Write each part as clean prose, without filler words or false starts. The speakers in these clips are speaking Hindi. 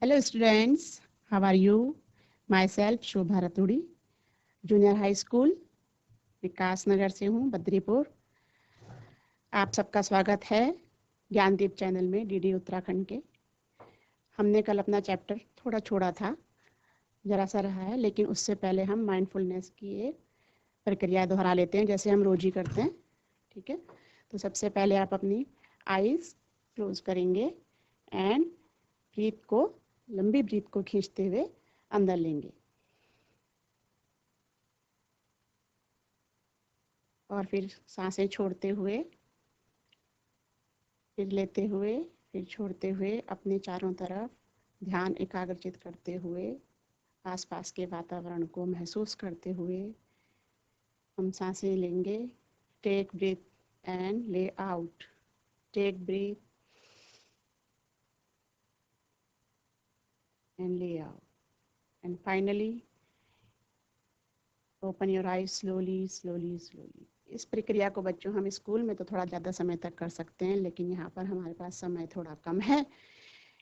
Hello students, how are you? Myself Shobha Raturi, junior high school Vikas Nagar से हूँ, बद्रीपुर। आप सबका स्वागत है ज्ञानदीप चैनल में डीडी उत्तराखंड के। हमने कल अपना चैप्टर थोड़ा छोड़ा था, जरा सा रहा है, लेकिन उससे पहले हम माइंडफुलनेस की एक प्रक्रिया दोहरा लेते हैं, जैसे हम रोज ही करते हैं। ठीक है, तो सबसे पहले आप अपनी आईज क्लोज करेंगे एंड ब्रीथ को, लंबी ब्रीथ को खींचते हुए अंदर लेंगे और फिर सांसें छोड़ते हुए, फिर लेते हुए, फिर छोड़ते हुए अपने चारों तरफ ध्यान एकाग्रचित करते हुए, आसपास के वातावरण को महसूस करते हुए हम सांसें लेंगे। टेक ब्रीथ एंड ले आउट, टेक ब्रीथ एंड ले out, and finally open your eyes slowly slowly slowly. इस प्रक्रिया को बच्चों हम स्कूल में तो थोड़ा ज़्यादा समय तक कर सकते हैं, लेकिन यहाँ पर हमारे पास समय थोड़ा कम है,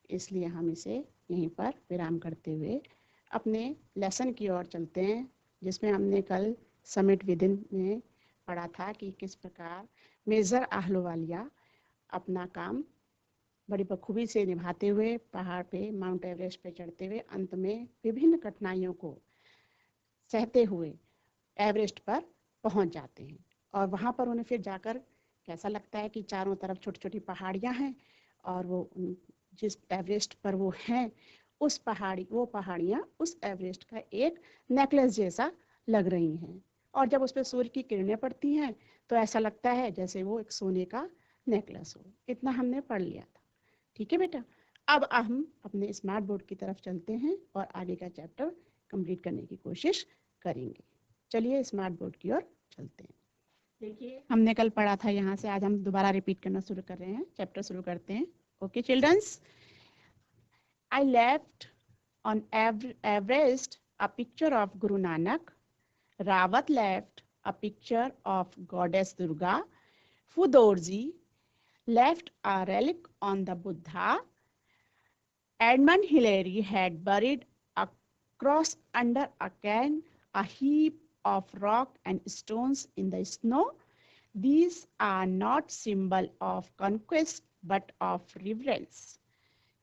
इसलिए हम इसे यहीं पर विराम करते हुए अपने लेसन की ओर चलते हैं, जिसमें हमने कल समिट विदिन में पढ़ा था कि किस प्रकार मेजर आहलूवालिया अपना काम बड़ी बखूबी से निभाते हुए पहाड़ पे, माउंट एवरेस्ट पे चढ़ते हुए अंत में विभिन्न कठिनाइयों को सहते हुए एवरेस्ट पर पहुंच जाते हैं। और वहाँ पर उन्हें फिर जाकर कैसा लगता है कि चारों तरफ छोटी छोटी पहाड़ियाँ हैं और वो जिस एवरेस्ट पर वो हैं उस पहाड़ियाँ उस एवरेस्ट का एक नेकलेस जैसा लग रही हैं। और जब उस पर सूर्य की किरणें पड़ती हैं तो ऐसा लगता है जैसे वो एक सोने का नेकलेस हो। इतना हमने पढ़ लिया था। ठीक है बेटा, अब हम अपने स्मार्ट बोर्ड की तरफ चलते हैं और आगे का चैप्टर कंप्लीट करने की कोशिश करेंगे। चलिए स्मार्ट बोर्ड की ओर चलते हैं। देखिए हमने कल पढ़ा था, यहाँ से आज हम दोबारा रिपीट करना शुरू कर रहे हैं, चैप्टर शुरू करते हैं। Okay childrens, I left on Everest a picture of Guru Nanak. Rawat left a picture of Goddess Durga. Fudorji left a relic on the Buddha. Edmund Hillary had buried a cross under a can, a heap of rock and stones in the snow. These are not symbol of conquest but of reverence.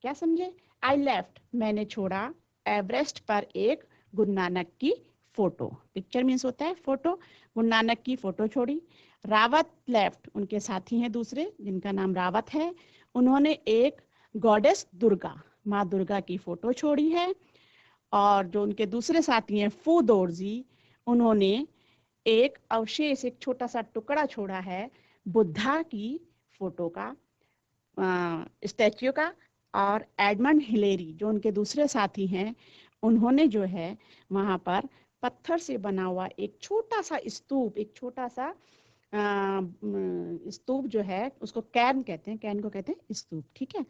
क्या समझे? आई लेफ्ट, मैंने छोड़ा, एवरेस्ट पर एक गुरु नानक की फोटो, पिक्चर मीन्स होता है फोटो, गुरु नानक की फोटो छोड़ी। रावत लेफ्ट, उनके साथी हैं दूसरे जिनका नाम रावत है, उन्होंने एक गॉडेस दुर्गा, माँ दुर्गा की फोटो छोड़ी है। और जो उनके दूसरे साथी हैं फूदोरजी, उन्होंने एक अवशेष, एक छोटा सा टुकड़ा छोड़ा है बुद्धा की फोटो का, स्टैच्यू का। और एडमंड हिलेरी जो उनके दूसरे साथी हैं, उन्होंने जो है वहाँ पर पत्थर से बना हुआ एक छोटा सा स्तूप, एक छोटा सा स्तूप जो है उसको कैन कहते हैं, कैन को कहते हैं स्तूप। ठीक है,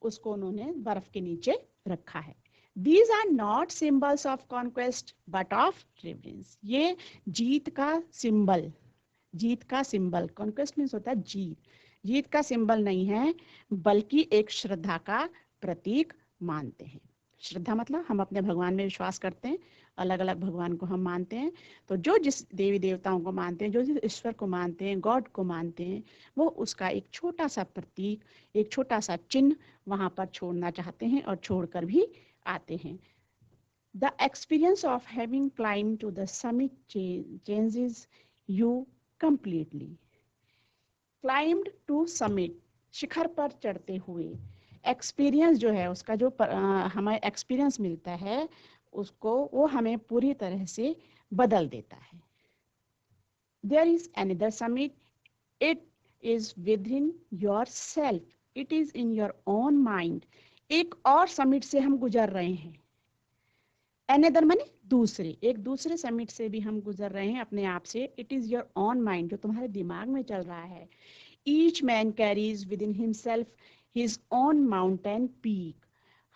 उसको उन्होंने बर्फ के नीचे रखा है। These are not symbols of conquest but of reverence. ये जीत का सिंबल, जीत का सिंबल, कॉन्क्वेस्ट मीन्स होता है जीत, जीत का सिंबल नहीं है बल्कि एक श्रद्धा का प्रतीक मानते हैं। श्रद्धा मतलब हम अपने भगवान में विश्वास करते हैं, अलग अलग भगवान को हम मानते हैं, तो जो जिस देवी देवताओं को मानते हैं, जो जिस ईश्वर को मानते हैं, गॉड को मानते हैं, वो उसका एक छोटा सा प्रतीक, एक छोटा सा चिन्ह वहाँ पर छोड़ना चाहते हैं और छोड़कर भी आते हैं। The experience of having climbed to the summit changes you completely. Climbed to summit, शिखर पर चढ़ते हुए एक्सपीरियंस जो है उसका, जो हमें एक्सपीरियंस मिलता है उसको, वो हमें पूरी तरह से बदल देता है। There is another summit. It is within yourself. It is in your own mind. एक और समिट से हम गुजर रहे हैं। Another माने दूसरे, एक दूसरे समिट से भी हम गुजर रहे हैं अपने आप से। It is your own mind, जो तुम्हारे दिमाग में चल रहा है। Each man carries within himself his own mountain peak.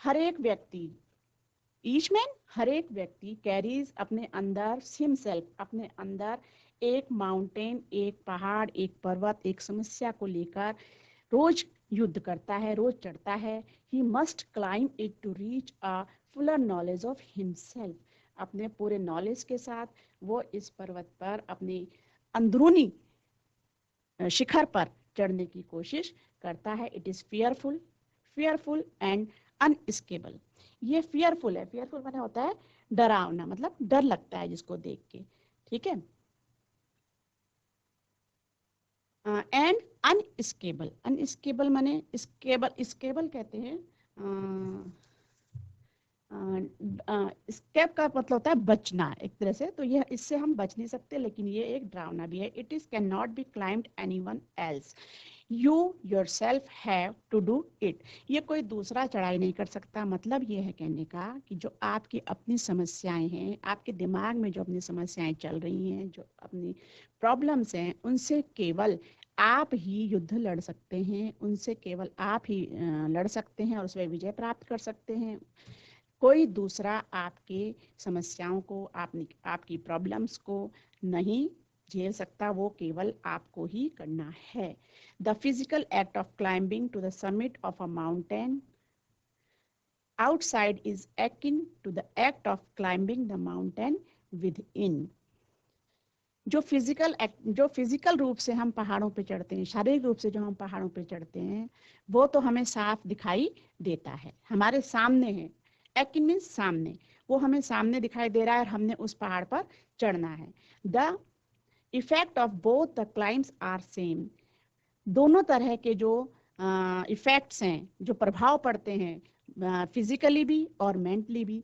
हर एक व्यक्ति, each man, हर एक व्यक्ति carries अपने अंदर himself, अपने अंदर एक माउंटेन, एक पहाड़, एक पर्वत, एक समस्या को लेकर रोज युद्ध करता है, रोज चढ़ता है। He must climb it to reach a fuller knowledge of himself. अपने पूरे नॉलेज के साथ वो इस पर्वत पर अपनी अंदरूनी शिखर पर चढ़ने की कोशिश करता है। It is fearful, fearful and unscalable. ये फियरफुल है, फियरफुल माने होता है डरावना, मतलब डर लगता है जिसको देख के, ठीक है। एंड अनस्केबल, अनस्केबल माने स्केबल, स्केबल कहते हैं स्केप का मतलब होता है बचना एक तरह से, तो ये इससे हम बच नहीं सकते, लेकिन ये एक डरावना भी है। It is can not be climbed anyone else, you yourself have to do it. ये कोई दूसरा चढ़ाई नहीं कर सकता। मतलब ये है कहने का कि जो आपकी अपनी समस्याएं हैं, आपके दिमाग में जो अपनी समस्याएं चल रही हैं, जो अपनी प्रॉब्लम्स हैं, उनसे केवल आप ही युद्ध लड़ सकते हैं, उनसे केवल आप ही लड़ सकते हैं और उसमें विजय प्राप्त कर सकते हैं। कोई दूसरा आपके समस्याओं को, आपकी प्रॉब्लम्स को नहीं झेल सकता, वो केवल आपको ही करना है। The physical act of climbing to the summit of a mountain outside is akin to the act of climbing the mountain within। जो फिजिकल रूप से हम पहाड़ों पे चढ़ते हैं, शारीरिक रूप से जो हम पहाड़ों पे चढ़ते हैं, वो तो हमें साफ दिखाई देता है, हमारे सामने है। एकिन मीन्स सामने, वो हमें सामने दिखाई दे रहा है और हमने उस पहाड़ पर चढ़ना है। The effect of both the climbs are same. दोनों तरह के जो इफेक्ट्स हैं, जो प्रभाव पड़ते हैं फिजिकली भी और मेंटली भी,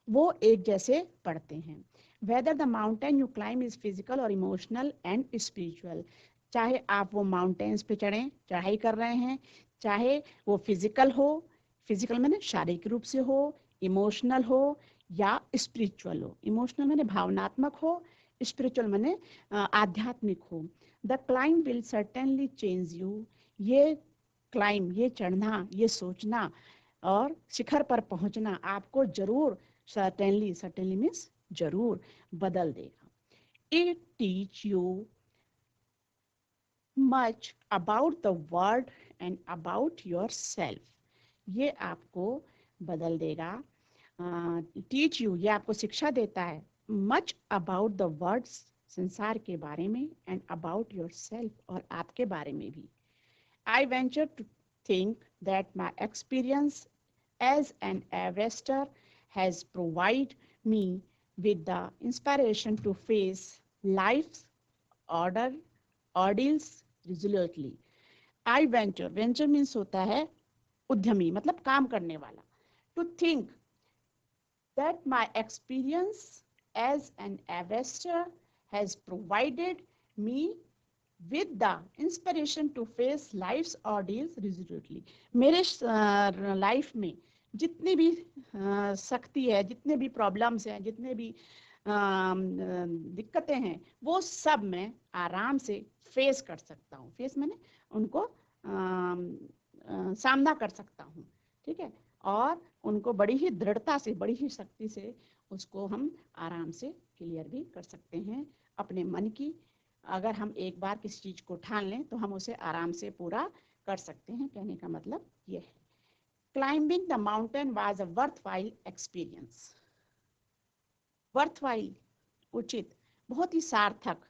वो एक जैसे पड़ते हैं। Whether the mountain you climb is physical और इमोशनल एंड स्पिरिचुअल। चाहे आप वो माउंटेन्स पे चढ़ें, चढ़ाई कर रहे हैं, चाहे वो फिजिकल हो, फिजिकल मैंने शारीरिक रूप से हो, इमोशनल हो या स्पिरिचुअल हो। इमोशनल मैंने भावनात्मक हो, स्पिरिचुअल मैंने आध्यात्मिक हो। The climb will certainly change you. ये क्लाइम, ये चढ़ना, ये सोचना और शिखर पर पहुंचना आपको जरूर, सर्टेनली, सर्टेनली मीन्स जरूर बदल देगा। It teach you much about the world and about your self. ये आपको बदल देगा। टीच यू, ये आपको शिक्षा देता है, मच अबाउट द वर्ल्ड, संसार के बारे में, एंड अबाउट योर सेल्फ, और आपके बारे में भी। I venture to think that my experience as an Everester has provided me with the inspiration to face life's ordeals resolutely. I venture, venture means होता है उद्यमी, मतलब काम करने वाला। To think that my experience as an Everester has provided me with the inspiration to face life's ordeals resolutely। मेरे लाइफ में जितनी भी शक्ति है, जितने भी प्रॉब्लम्स हैं, जितने भी दिक्कतें हैं, वो सब मैं आराम से फेस कर सकता हूँ। फेस मैंने उनको सामना कर सकता हूँ, ठीक है। और उनको बड़ी ही दृढ़ता से, बड़ी ही शक्ति से उसको हम आराम से क्लियर भी कर सकते हैं। अपने मन की, अगर हम एक बार किसी चीज को ठान लें तो हम उसे आराम से पूरा कर सकते हैं। कहने का मतलब ये है। Climbing the mountain was a worthwhile experience. Worthwhile, उचित, बहुत ही सार्थक।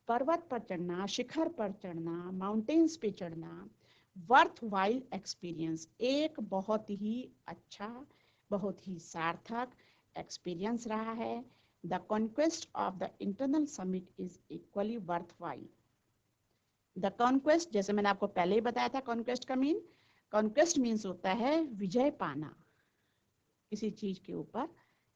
पर्वत पर चढ़ना, शिखर पर चढ़ना, माउंटेन्स पे चढ़ना, वर्थवाइल एक्सपीरियंस, एक बहुत ही अच्छा, बहुत ही सार्थक एक्सपीरियंस रहा है। The conquest of the internal summit is equally worthwhile. The conquest, जैसे मैंने आपको पहले ही बताया था, conquest का मीन, conquest मीन्स होता है विजय पाना, किसी चीज के ऊपर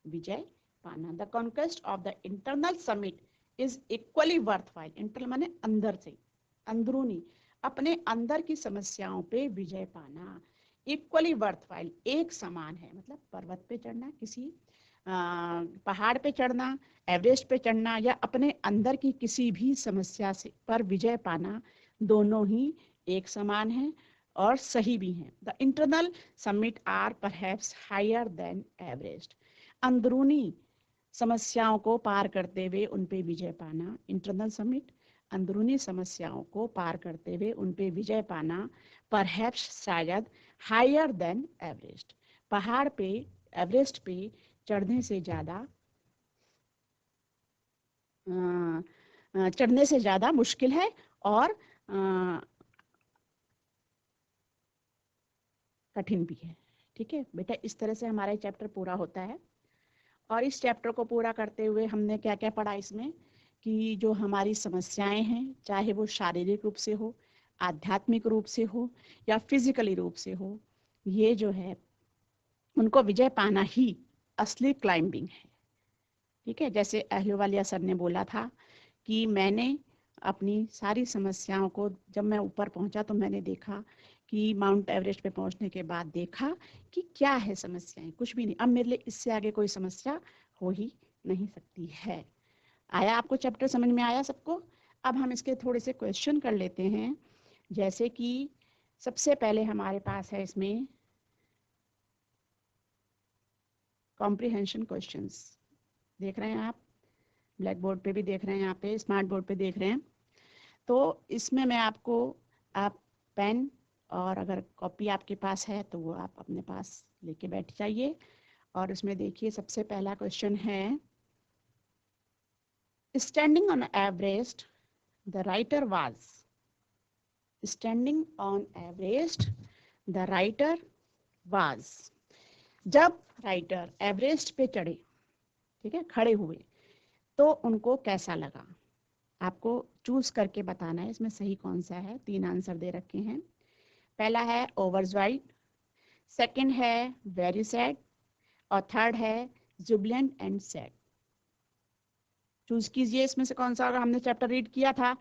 विजय पाना। The conquest of the internal summit is equally worthwhile. Internal माने अंदर से, अंदरूनी, अपने अंदर की समस्याओं पे विजय पाना। Equally worthwhile, एक समान है, मतलब पर्वत पे चढ़ना, किसी पहाड़ पे चढ़ना, एवरेस्ट पे चढ़ना, या अपने अंदर की किसी भी समस्या से पर विजय पाना, दोनों ही एक समान हैं और सही भी हैं। The internal summit are perhaps higher than Everest. अंदरूनी समस्याओं को पार करते हुए उन पे विजय पाना, इंटरनल समिट, अंदरूनी समस्याओं को पार करते हुए उन पे विजय पाना परहैप्स शायद हायर देन एवरेस्ट, पहाड़ पे एवरेस्ट पे चढ़ने से ज़्यादा मुश्किल है और कठिन भी है। ठीक है बेटा, इस तरह से हमारा चैप्टर पूरा होता है। और इस चैप्टर को पूरा करते हुए हमने क्या क्या पढ़ा इसमें, कि जो हमारी समस्याएं हैं, चाहे वो शारीरिक रूप से हो, आध्यात्मिक रूप से हो या फिजिकली रूप से हो, ये जो है उनको विजय पाना ही असली क्लाइंबिंग है। ठीक है, जैसे अहलुवालिया सर ने बोला था कि मैंने अपनी सारी समस्याओं को, जब मैं ऊपर पहुंचा तो मैंने देखा कि माउंट एवरेस्ट पे पहुंचने के बाद देखा कि क्या है समस्याएं, कुछ भी नहीं, अब मेरे लिए इससे आगे कोई समस्या हो ही नहीं सकती है। आया आपको चैप्टर समझ में आया सबको? अब हम इसके थोड़े से क्वेश्चन कर लेते हैं। जैसे कि सबसे पहले हमारे पास है इसमें कॉम्प्रिहेंशन क्वेश्चंस, देख रहे हैं आप, ब्लैक बोर्ड पे भी देख रहे हैं, यहाँ पे स्मार्ट बोर्ड पे देख रहे हैं। तो इसमें मैं आपको, आप पेन और अगर कॉपी आपके पास है तो वो आप अपने पास लेके बैठ जाइए। और उसमें देखिए सबसे पहला क्वेश्चन है, standing on Everest the writer was, standing on Everest the writer was, जब राइटर एवरेस्ट पे चढ़े, ठीक है, खड़े हुए, तो उनको कैसा लगा? आपको चूज करके बताना है इसमें सही कौन सा है। 3 आंसर दे रखे हैं। पहला है ओवरजॉयड, सेकंड है वेरी सैड और थर्ड है जुबिलेंट एंड सैड। चूज कीजिए इसमें से कौन सा होगा। हमने चैप्टर रीड किया था,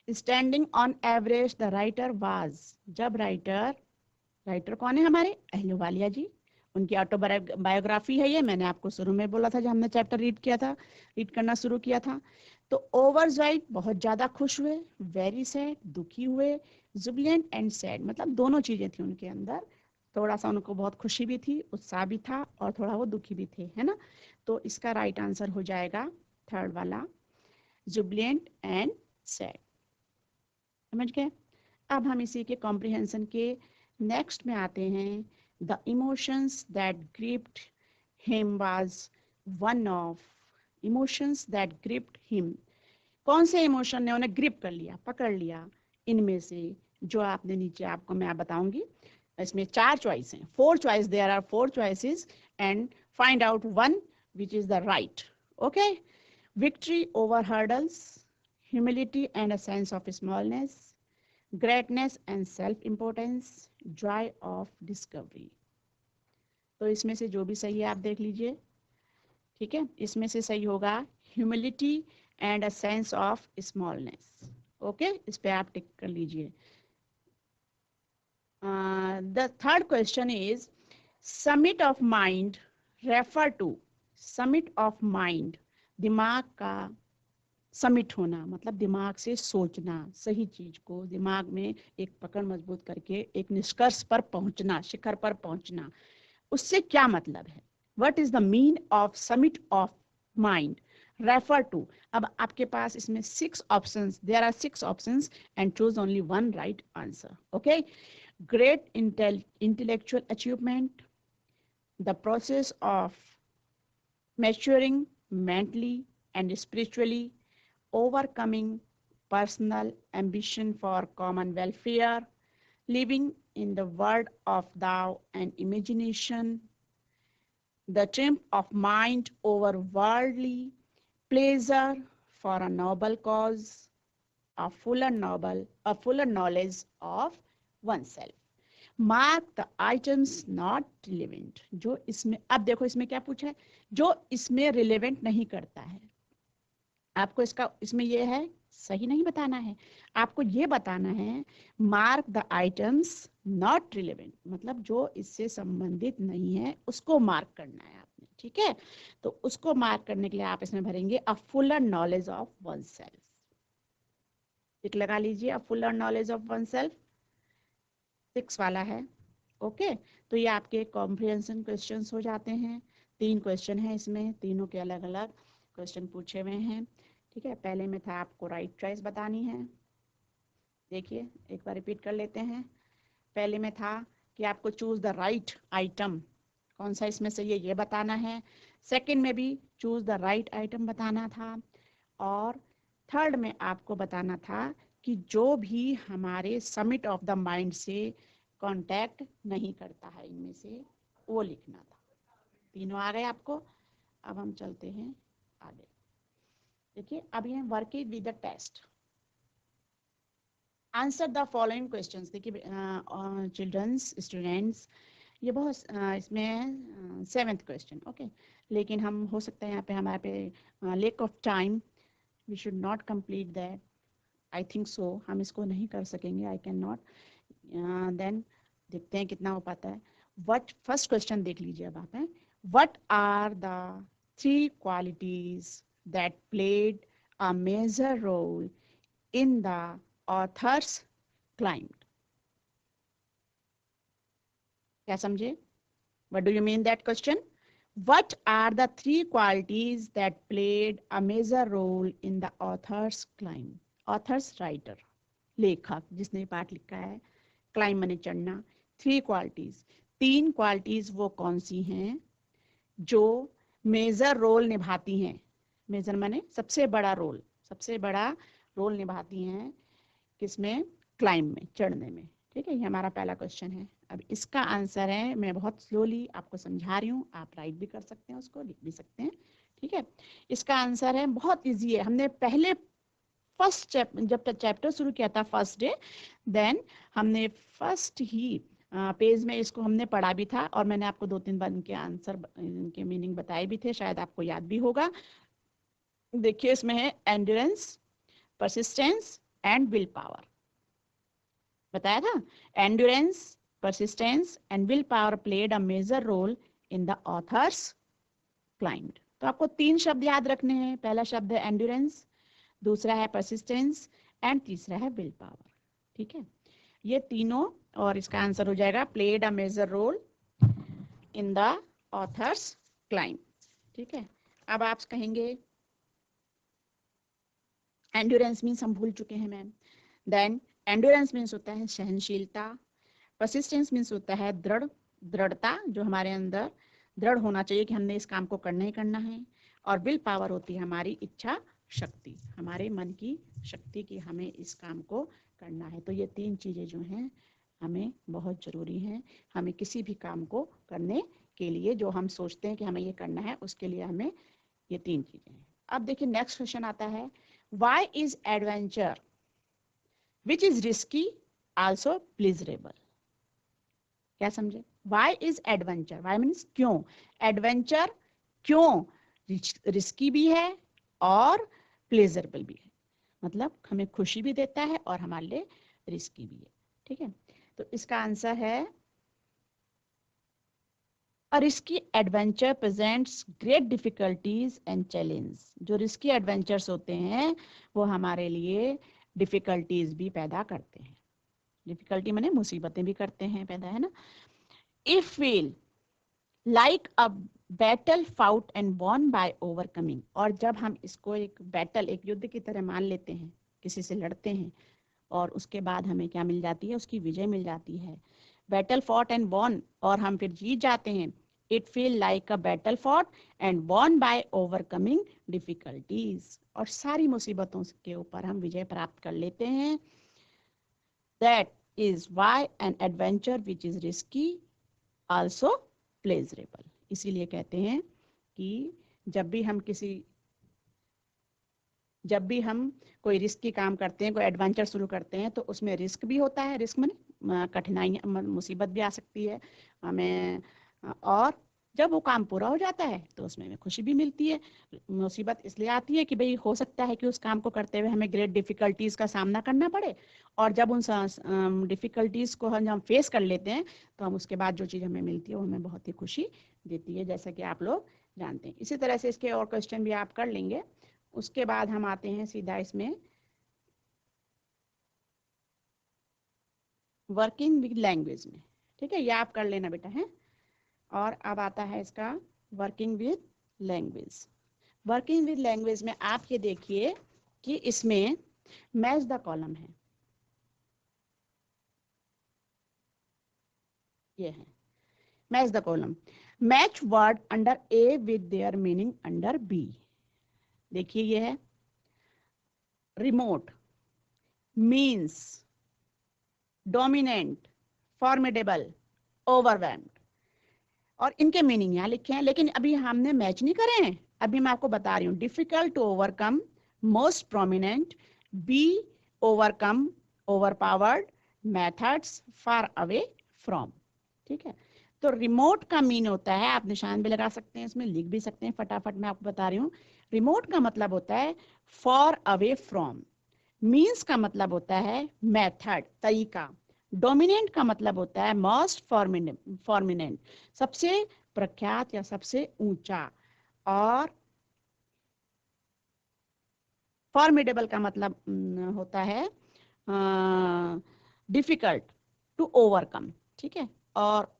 standing on Everest the writer was, जब राइटर कौन है हमारे? अहलुवालिया जी, उनकी ऑटोबायोग्राफी है ये। मैंने आपको शुरू में बोला था जब हमने चैप्टर रीड करना शुरू किया था। तो ओवरजॉयड बहुत ज्यादा खुश हुए, वेरी सैड दुखी हुए, जुबिलेंट एंड सैड मतलब दोनों चीजें थी उनके अंदर, थोड़ा सा उनको बहुत खुशी भी थी, उत्साह भी था और थोड़ा वो दुखी भी थे, है ना। तो इसका राइट आंसर हो जाएगा थर्ड वाला, जुबिलेंट एंड सैड। समझ गए? अब हम इसी के कॉम्प्रिहेंशन के नेक्स्ट में आते हैं। The emotions that gripped him was one of, emotions that gripped him, कौन से इमोशन ने उन्हें ग्रिप कर लिया, पकड़ लिया, इनमें से जो आपने नीचे आपको मैं बताऊंगी। इसमें 4 चॉइस हैं, 4 choice, there are 4 choices and find out one which is the right. Okay, victory over hurdles, humility and a sense of smallness, greatness and self importance, joy of discovery। तो इसमें से जो भी सही है आप देख लीजिए। ठीक है, इसमें से सही होगा humility and a sense of smallness. Okay, इस पे आप टिक कर लीजिए। The third question is summit of mind refer to, summit of mind, दिमाग का समिट होना मतलब दिमाग से सोचना, सही चीज को दिमाग में एक पकड़ मजबूत करके एक निष्कर्ष पर पहुंचना, शिखर पर पहुंचना, उससे क्या मतलब है? What is the mean of summit of mind refer to. अब आपके पास इसमें 6 options, there are 6 options and choose only one right answer. Okay, great intellectual achievement, the process of maturing mentally and spiritually, overcoming personal ambition for common welfare, living in the world of thou and imagination, the triumph of mind over worldly pleasure for a noble cause, a fuller knowledge of oneself. Mark the items not relevant, जो इसमें, अब देखो इसमें क्या पूछा है, जो इसमें रिलेवेंट नहीं करता है। आपको इसका, इसमें ये है सही नहीं बताना है, आपको ये बताना है mark the items not relevant, मतलब जो इससे संबंधित नहीं है उसको मार्क करना है आपने। ठीक है, तो उसको मार्क करने के लिए आप इसमें भरेंगे a fuller knowledge of one self. Tick लगा लीजिए, a fuller knowledge of one self 6 वाला है। ओके, तो ये आपके कॉम्प्रिहेंशन क्वेश्चंस हो जाते हैं। 3 क्वेश्चन है इसमें, तीनों के अलग अलग क्वेश्चन पूछे हुए हैं। ठीक है, पहले में था आपको राइट चॉइस बतानी है। देखिए एक बार रिपीट कर लेते हैं। पहले में था कि आपको चूज द राइट आइटम, कौन सा इसमें से ये बताना है। सेकंड में भी चूज द राइट आइटम बताना था। और थर्ड में आपको बताना था कि जो भी हमारे समिट ऑफ द माइंड से कांटेक्ट नहीं करता है इनमें से, वो लिखना था। तीनों आ गए आपको। अब हम चलते हैं आगे। देखिए अब ये working with the test, answer the following questions. देखिए चिल्ड्रंस स्टूडेंट्स, ये बहुत इसमें 7th क्वेश्चन, ओके। लेकिन हम हो सकता है यहाँ पे हमारे पे lack of time, we should not complete that, I think so, हम इसको नहीं कर सकेंगे, आई कैन नॉट। देन देखते हैं कितना हो पाता है। वट फर्स्ट क्वेश्चन देख लीजिए अब आप हैं। What are the 3 qualities that played a major role in the author's climbed? क्या समझे? What do you mean that question? What are the 3 qualities that played a major role in the author's climb? Author's writer, लेखक जिसने पाठ लिखा है, क्लाइम माने चढ़ना। 3 क्वालिटीज, 3 क्वालिटीज वो कौन सी हैं जो मेजर रोल निभाती हैं? मेजर माने सबसे बड़ा रोल, सबसे बड़ा रोल निभाती हैं किसमें? क्लाइम में, चढ़ने में। ठीक है, ये हमारा पहला क्वेश्चन है। अब इसका आंसर है, मैं बहुत स्लोली आपको समझा रही हूँ, आप राइट भी कर सकते हैं, उसको लिख भी सकते हैं। ठीक है, इसका आंसर है, बहुत इजी है। हमने पहले फर्स्ट जब चैप्टर शुरू किया था फर्स्ट डे, देन हमने फर्स्ट ही पेज में इसको हमने पढ़ा भी था, और मैंने आपको 2-3 बार इनके आंसर, इनके मीनिंग बताए भी थे, शायद आपको याद भी होगा। देखिए इसमें है endurance, persistence and will power, बताया था। Endurance, persistence and willpower played a major role in the author's climb. तो आपको 3 शब्द याद रखने हैं। पहला शब्द है एंड्योरेंस, दूसरा है परसिस्टेंस एंड तीसरा है विल पावर। ठीक है, ये तीनों, और इसका आंसर हो जाएगा played a major role in the author's climb. ठीक है, अब आप कहेंगे एंड्योरेंस मीन्स हम भूल चुके हैं मैम। देन एंड्योरेंस मीन्स होता है सहनशीलता, परसिस्टेंस मीन्स होता है दृढ़ता, जो हमारे अंदर दृढ़ होना चाहिए कि हमने इस काम को करना ही करना है। और विल पावर होती है हमारी इच्छा शक्ति, हमारे मन की शक्ति की हमें इस काम को करना है। तो ये 3 चीजें जो हैं हमें बहुत जरूरी हैं, हमें किसी भी काम को करने के लिए, जो हम सोचते हैं कि हमें ये करना है, उसके लिए हमें ये 3 चीजें हैं। अब देखिए नेक्स्ट क्वेश्चन आता है, why is adventure which is risky also pleasurable? क्या समझे? Why is adventure, why means क्यों, एडवेंचर क्यों रिस्की भी है और प्लेजरेबल भी है, मतलब हमें खुशी भी देता है और हमारे लिए रिस्की भी है। ठीक है, तो इसका आंसर है a risky adventure presents great difficulties and challenge. जो रिस्की एडवेंचर्स होते हैं वो हमारे लिए डिफिकल्टीज भी पैदा करते हैं। डिफिकल्टी माने मुसीबतें भी करते हैं पैदा, है ना। If feel like a battle fought and won by overcoming, और जब हम इसको एक बैटल, एक युद्ध की तरह मान लेते हैं, किसी से लड़ते हैं और उसके बाद हमें क्या मिल जाती है? उसकी विजय मिल जाती है। बैटल फॉट एंड वॉन, और हम फिर जीत जाते हैं। It feel like a battle fought and won by overcoming difficulties, और सारी मुसीबतों के ऊपर हम विजय प्राप्त कर लेते हैं। That is why an adventure which is risky also pleasurable. इसीलिए कहते हैं कि जब भी हम कोई रिस्की काम करते हैं, कोई एडवेंचर शुरू करते हैं, तो उसमें रिस्क भी होता है। रिस्क माने कठिनाइयाँ, मुसीबत भी आ सकती है हमें, और जब वो काम पूरा हो जाता है तो उसमें हमें खुशी भी मिलती है। मुसीबत इसलिए आती है कि भाई हो सकता है कि उस काम को करते हुए हमें ग्रेट डिफिकल्टीज का सामना करना पड़े, और जब उन डिफिकल्टीज को हम फेस कर लेते हैं तो हम उसके बाद जो चीज़ हमें मिलती है वो हमें बहुत ही खुशी देती है, जैसा कि आप लोग जानते हैं। इसी तरह से इसके और क्वेश्चन भी आप कर लेंगे। उसके बाद हम आते हैं सीधा इसमें वर्किंग विद लैंग्वेज में। ठीक है, ये आप कर लेना बेटा है। और अब आता है इसका working with language. Working with language में आप ये देखिए कि इसमें मैच द कॉलम है, ये है match the column, match word under A with their meaning under B. देखिए ये है remote, means, dominant, formidable, overwhelmed, और इनके मीनिंग यहाँ लिखे हैं, लेकिन अभी हमने मैच नहीं करे हैं। अभी मैं आपको बता रही हूँ, difficult to overcome, most prominent, be overcome, overpowered, methods, far away from. ठीक है, तो रिमोट का मीन होता है, आप निशान भी लगा सकते हैं, इसमें लिख भी सकते हैं, फटाफट मैं आपको बता रही हूँ। रिमोट का मतलब होता है फॉर अवे फ्रॉम, मीन्स का मतलब होता है मेथड, तरीका, डोमिनेंट का मतलब होता है मोस्ट फॉर्मिनेंट, सबसे प्रख्यात या सबसे ऊंचा, और फॉर्मिडेबल का मतलब होता है डिफिकल्ट टू ओवरकम। ठीक है, और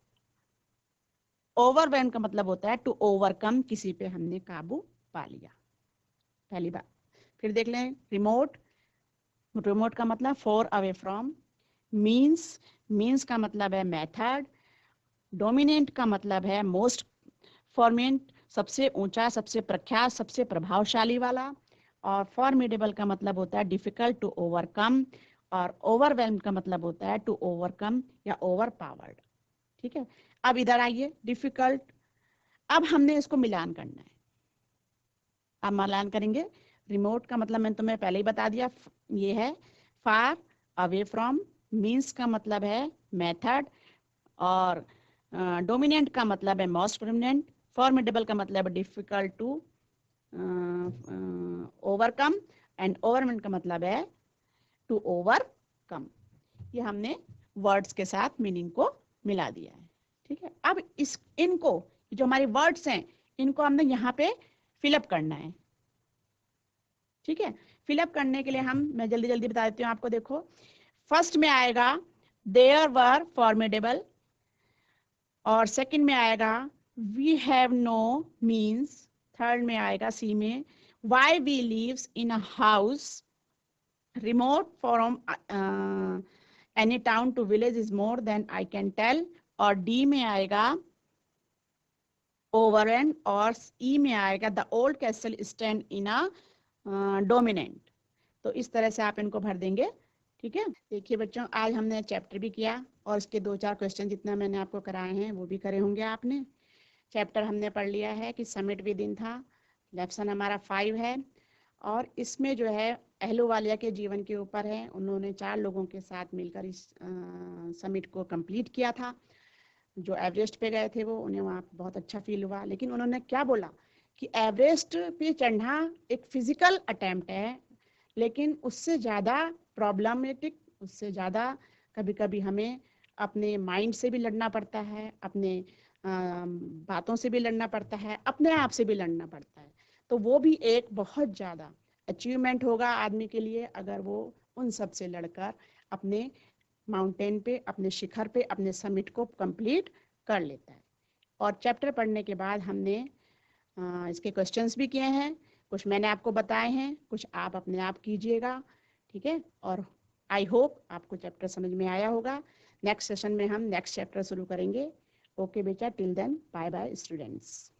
ओवरवेल्म का मतलब होता है टू ओवरकम, किसी पे हमने काबू पा लिया। पहली बात, फिर देख लें, रिमोट, रिमोट का मतलब for away from, means, means का मतलब है मेथड, डोमिनेंट का मतलब है मोस्ट फॉर्मेंट, सबसे ऊंचा, सबसे प्रख्यात, सबसे प्रभावशाली वाला, और फॉर्मिडेबल का मतलब होता है डिफिकल्ट टू ओवरकम, और ओवरवेल्म का मतलब होता है टू ओवरकम या ओवर पावर्ड। ठीक है, अब इधर आइए, डिफिकल्ट, अब हमने इसको मिलान करना है। अब मिलान करेंगे, रिमोट का मतलब मैंने तुम्हें पहले ही बता दिया, ये है फार अवे फ्रॉम, मीन्स का मतलब है मेथड, और डोमिनेंट का मतलब है मोस्ट प्रोमिनेंट, फॉर्मिडेबल का मतलब है difficult to overcome, and overwhelm का मतलब है टू ओवरकम। ये हमने वर्ड्स के साथ मीनिंग को मिला दिया है। ठीक है, अब इस इनको, जो हमारे वर्ड्स हैं, इनको हमने यहाँ पे फिलअप करना है। ठीक है, फिलअप करने के लिए मैं जल्दी जल्दी बता देती हूँ आपको। देखो, फर्स्ट में आएगा देयर वर फॉर्मिडेबल, और सेकंड में आएगा we have no means, third में आएगा सी में why we lives in a house remote from any town to village is more than I can tell, और डी में आएगा ओवर एंड, और ई में आएगा the old castle stand in a dominant. तो इस तरह से आप इनको भर देंगे। ठीक है, देखिए बच्चों, आज हमने चैप्टर भी किया, और इसके 2-4 क्वेश्चन जितना मैंने आपको कराए हैं वो भी करे होंगे आपने। चैप्टर हमने पढ़ लिया है कि समिट विद इन था, लेसन हमारा 5 है, और इसमें जो है अहलूवालिया के जीवन के ऊपर है। उन्होंने 4 लोगों के साथ मिलकर इस समिट को कंप्लीट किया था। जो एवरेस्ट पे गए थे वो, उन्हें वहाँ बहुत अच्छा फील हुआ, लेकिन उन्होंने क्या बोला कि एवरेस्ट पे चढ़ना एक फिजिकल अटेम्प्ट है, लेकिन उससे ज़्यादा प्रॉब्लमेटिक, उससे ज़्यादा कभी कभी हमें अपने माइंड से भी लड़ना पड़ता है, अपने बातों से भी लड़ना पड़ता है, अपने आप से भी लड़ना पड़ता है। तो वो भी एक बहुत ज़्यादा अचीवमेंट होगा आदमी के लिए, अगर वो उन सब से लड़कर अपने माउंटेन पे, अपने शिखर पे, अपने समिट को कंप्लीट कर लेता है। और चैप्टर पढ़ने के बाद हमने इसके क्वेश्चंस भी किए हैं, कुछ मैंने आपको बताए हैं, कुछ आप अपने आप कीजिएगा। ठीक है, और आई होप आपको चैप्टर समझ में आया होगा। नेक्स्ट सेशन में हम नेक्स्ट चैप्टर शुरू करेंगे। ओके बेटा, till then bye bye students.